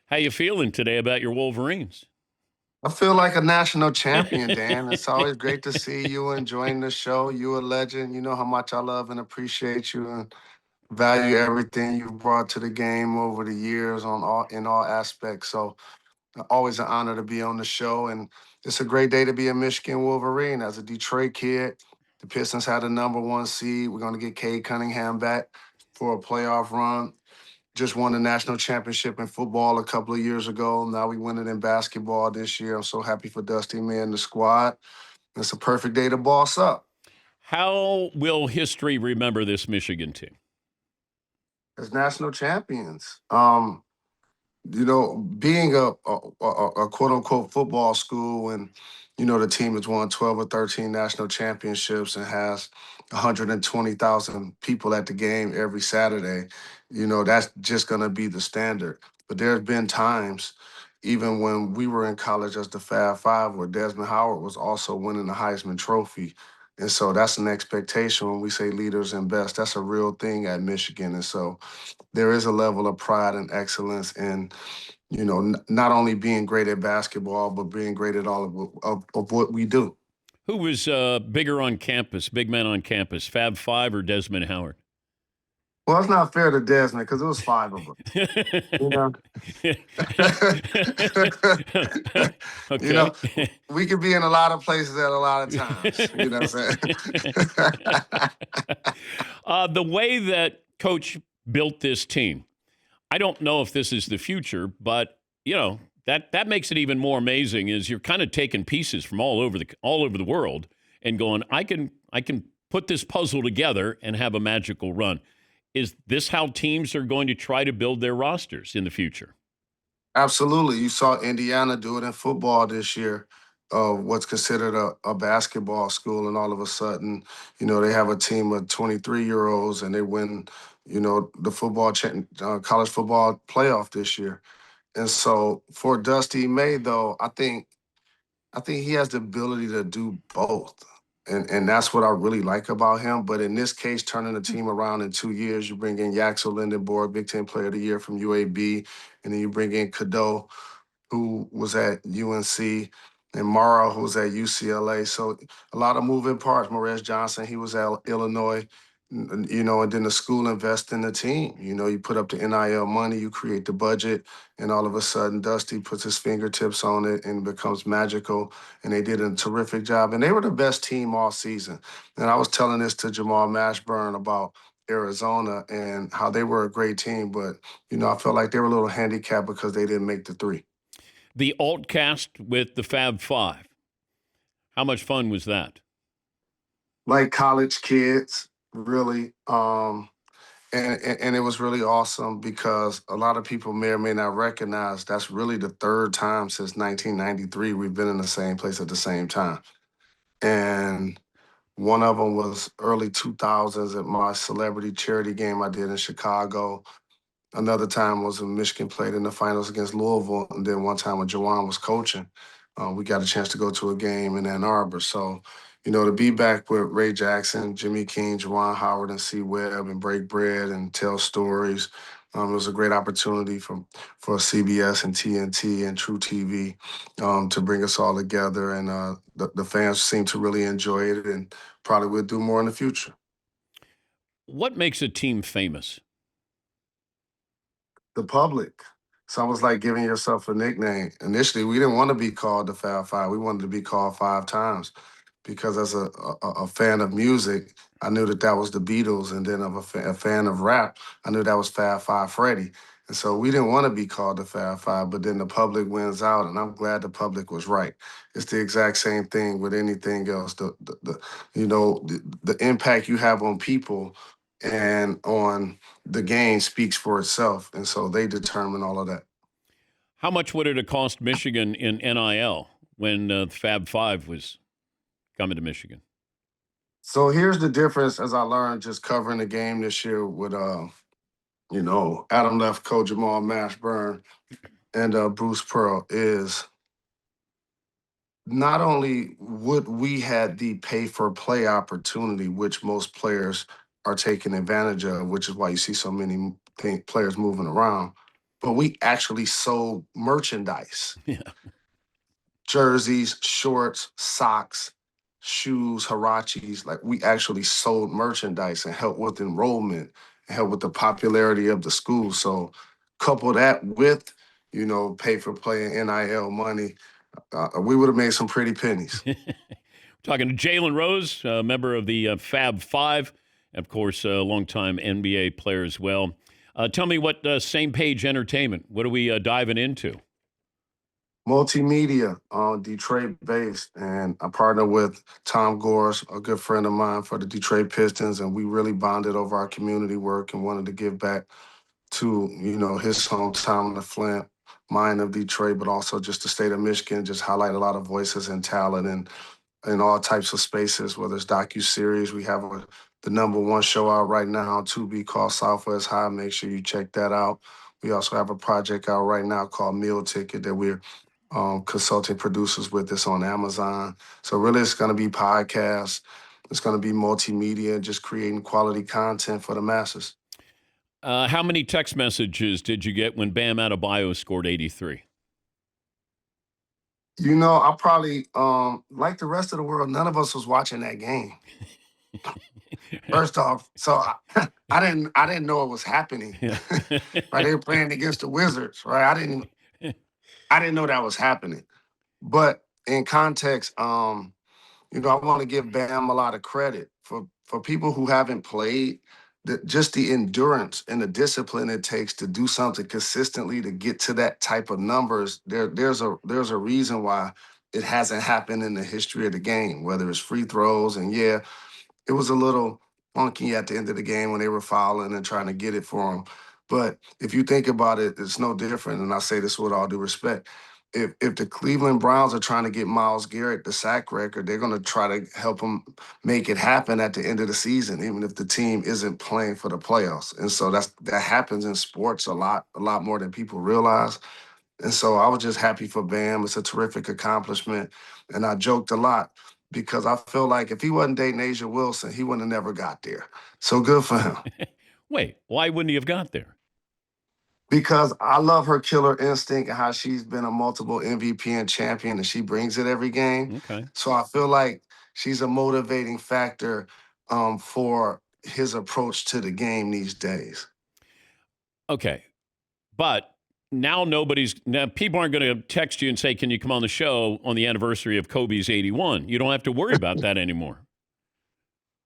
How you feeling today about your Wolverines? I feel like a national champion, Dan. It's always great to see you enjoying the show. You a legend. You know how much I love and appreciate you and value everything you've brought to the game over the years on all aspects. So always an honor to be on the show. And it's a great day to be a Michigan Wolverine. As a Detroit kid, the Pistons had the number one seed. We're gonna get Cade Cunningham back for a playoff run. Just won the national championship in football a couple of years ago. Now we win it in basketball this year. I'm so happy for Dusty, man, the squad. It's a perfect day to boss up How will history remember this Michigan team? as national champions. Being a quote unquote football school and, the team has won 12 or 13 national championships and has 120,000 people at the game every Saturday, that's just going to be the standard. But there's been times, even when we were in college as the Fab Five, where Desmond Howard was also winning the Heisman Trophy. And so that's an expectation when we say leaders and best. That's a real thing at Michigan. And so there is a level of pride and excellence in, not only being great at basketball, but being great at all of what we do. Who was bigger on campus, big man on campus, Fab Five or Desmond Howard? Well, it's not fair to Desmond because it was five of them. You know, you Okay. know, we could be in a lot of places at a lot of times. You know what I'm saying? The way that Coach built this team, I don't know if this is the future, but that makes it even more amazing. Is you're kind of taking pieces from all over the world and going, I can put this puzzle together and have a magical run. Is this how teams are going to try to build their rosters in the future? Absolutely. You saw Indiana do it in football this year. What's considered a basketball school, and all of a sudden, they have a team of 23-year-olds and they win, the college football playoff this year. And so for Dusty May, though, I think he has the ability to do both. And that's what I really like about him. But in this case, turning the team around in 2 years, you bring in Yaxel Lindenborg, Big Ten Player of the Year from UAB, and then you bring in Cadeau, who was at UNC, and Mara, who was at UCLA. So a lot of moving parts. Morez Johnson, he was at Illinois, and then the school invests in the team. You put up the NIL money, you create the budget, and all of a sudden Dusty puts his fingertips on it and it becomes magical. And they did a terrific job. And they were the best team all season. And I was telling this to Jamal Mashburn about Arizona and how they were a great team, but I felt like they were a little handicapped because they didn't make the three. The alt cast with the Fab Five. How much fun was that? Like college kids, really. And it was really awesome because a lot of people may or may not recognize that's really the third time since 1993 we've been in the same place at the same time. And one of them was early 2000s at my celebrity charity game I did in Chicago. Another time was when Michigan played in the finals against Louisville, and then one time when Jawan was coaching, we got a chance to go to a game in Ann Arbor. So, to be back with Ray Jackson, Jimmy King, Jawan Howard, and C. Webb, and break bread and tell stories. It was a great opportunity for CBS and TNT and True TV to bring us all together, and the fans seem to really enjoy it, and probably will do more in the future. What makes a team famous? The public. It's almost like giving yourself a nickname. Initially, we didn't want to be called the Fab Five. We wanted to be called Five Times because as a fan of music, I knew that was the Beatles, and then of a fan of rap, I knew that was Fab Five Freddy. And so we didn't want to be called the Fab Five, but then the public wins out, and I'm glad the public was right. It's the exact same thing with anything else. The impact you have on people and on the game speaks for itself. And so they determine all of that. How much would it have cost Michigan in NIL when Fab Five was coming to Michigan? So here's the difference as I learned just covering the game this year with Adam Lefko, Jamal Mashburn, and Bruce Pearl is not only would we had the pay for play opportunity, which most players are taking advantage of, which is why you see so many players moving around. but we actually sold merchandise, Yeah. jerseys, shorts, socks, shoes, harachis. Like we actually sold merchandise and helped with enrollment and helped with the popularity of the school. So couple that with, pay for play and NIL money, we would have made some pretty pennies. Talking to Jalen Rose, a member of the Fab Five, of course, a longtime NBA player as well. Tell me what Same Page Entertainment, what are we diving into? Multimedia, Detroit based, and I partner with Tom Gores, a good friend of mine for the Detroit Pistons, and we really bonded over our community work and wanted to give back to his hometown, the Flint, mine of Detroit, but also just the state of Michigan. Just highlight a lot of voices and talent, and in all types of spaces, whether it's docu-series. We have the number one show out right now on Tubi called Southwest High. Make sure you check that out. We also have a project out right now called Meal Ticket that we're consulting producers with. This on Amazon. So really it's going to be podcasts. It's going to be multimedia, just creating quality content for the masses. How many text messages did you get when Bam Adebayo scored 83? I probably, like the rest of the world, none of us was watching that game. First off, so I didn't know it was happening. Yeah. Right, they were playing against the Wizards, right? I didn't know that was happening. But in context, I want to give Bam a lot of credit for people who haven't played. Just the endurance and the discipline it takes to do something consistently to get to that type of numbers. There's a reason why it hasn't happened in the history of the game. Whether it's free throws, and yeah, it was a little funky at the end of the game when they were fouling and trying to get it for him. But if you think about it, it's no different. And I say this with all due respect. If the Cleveland Browns are trying to get Myles Garrett the sack record, they're going to try to help him make it happen at the end of the season, even if the team isn't playing for the playoffs. And so that happens in sports a lot more than people realize. And so I was just happy for Bam. It's a terrific accomplishment. And I joked a lot because I feel like if he wasn't dating Asia Wilson, he wouldn't have never got there. So good for him. Wait, why wouldn't he have got there? Because I love her killer instinct and how she's been a multiple MVP and champion and she brings it every game. Okay. So I feel like she's a motivating factor for his approach to the game these days. Okay. But now people aren't going to text you and say, can you come on the show on the anniversary of Kobe's 81? You don't have to worry about that anymore.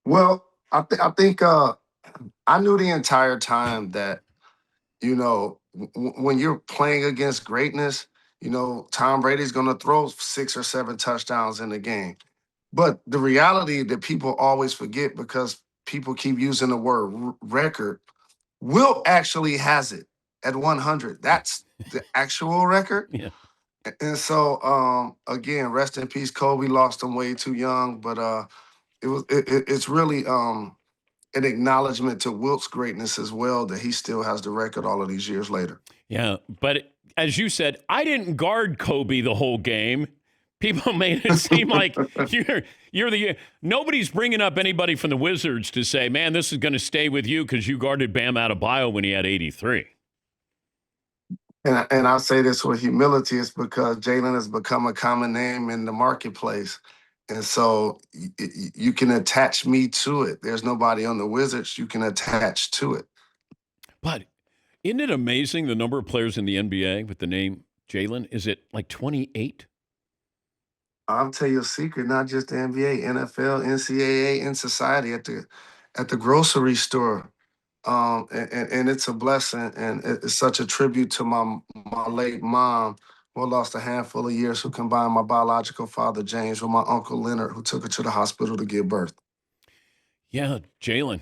Well, I think I knew the entire time that when you're playing against greatness, Tom Brady's going to throw 6 or 7 touchdowns in the game. But the reality that people always forget because people keep using the word record, Wilt actually has it at 100. That's the actual record. Yeah. And so, again, rest in peace, Kobe. Lost him way too young, but it's really an acknowledgement to Wilt's greatness as well that he still has the record all of these years later. Yeah, but as you said, I didn't guard Kobe the whole game. People made it seem like nobody's bringing up anybody from the Wizards to say, man, this is going to stay with you because you guarded Bam Adebayo when he had 83. And I say this with humility, it's because Jalen has become a common name in the marketplace. And so you can attach me to it. There's nobody on the Wizards you can attach to it. But isn't it amazing the number of players in the NBA with the name Jalen? Is it like 28? I'll tell you a secret, not just the NBA, NFL, NCAA, in society at the grocery store. And it's a blessing, and it's such a tribute to my late mom, who I lost a handful of years, who combined my biological father James with my uncle Leonard, who took her to the hospital to give birth. Yeah, Jalen.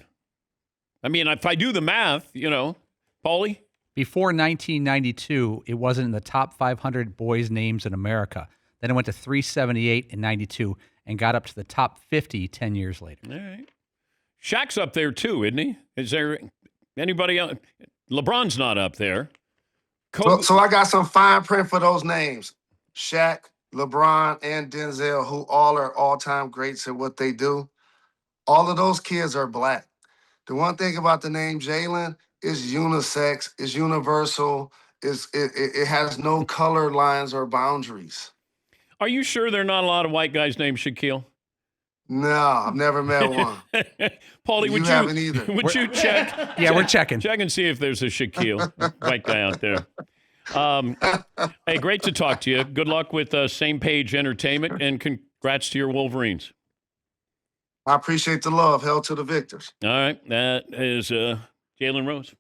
I mean, if I do the math, Paulie? Before 1992, it wasn't in the top 500 boys' names in America. Then it went to 378 in 92 and got up to the top 50 10 years later. All right. Shaq's up there too, isn't he? Is there anybody else? LeBron's not up there. So I got some fine print for those names. Shaq, LeBron, and Denzel, who all are all-time greats at what they do. All of those kids are black. The one thing about the name Jalen is unisex, is universal, it has no color lines or boundaries. Are you sure there are not a lot of white guys named Shaquille? No, I've never met one. Paulie, You would haven't either. would you check? Yeah, we're checking. Check and see if there's a Shaquille, white guy out there. Hey, great to talk to you. Good luck with Same Page Entertainment, and congrats to your Wolverines. I appreciate the love. Hell to the victors. All right, that is Jalen Rose.